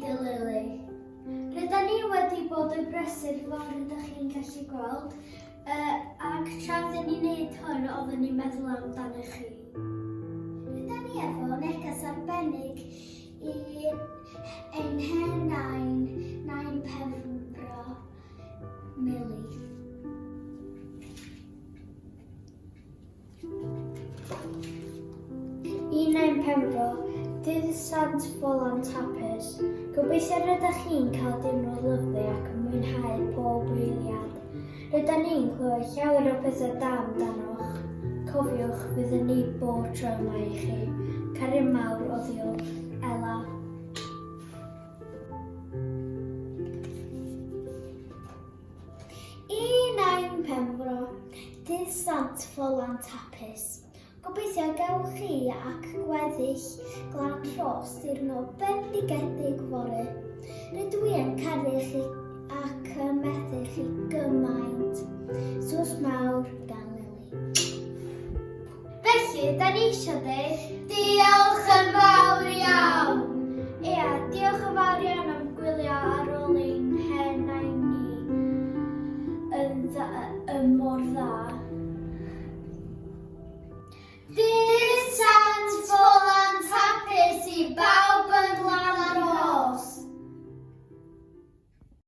dy Lili. Rydyn ni wedi bod yn brysur fel rydych chi'n gallu gweld, ac tra dyn ni'n neud hwn, oeddwn ni'n meddwl amdano chi. Rydyn ni efo neges arbennig i ein hen nain Penfro, Milly. I nain Penfro, dydd Sant Ffolan Tapus. Gobeithio rydych chi'n cael diwrnod lyflu ac yn mwynhau pob wyliad. Rydyn ni'n clywed llawer o bethau da amdanoch. Cofiwch fyddwn ni bob tro yma i chi. Caru mawr o ddiolch, Ela. I nain Penfro, dydd Sant Ffolan Tapus. Gobeithio gewch chi ac gweddill glan tros diwrnod bendigedig fory. Rydw i yn caru chi ac yn methu chi gymaint. Sws mawr gan Lili. Felly, da ni eisiau dweud diolch!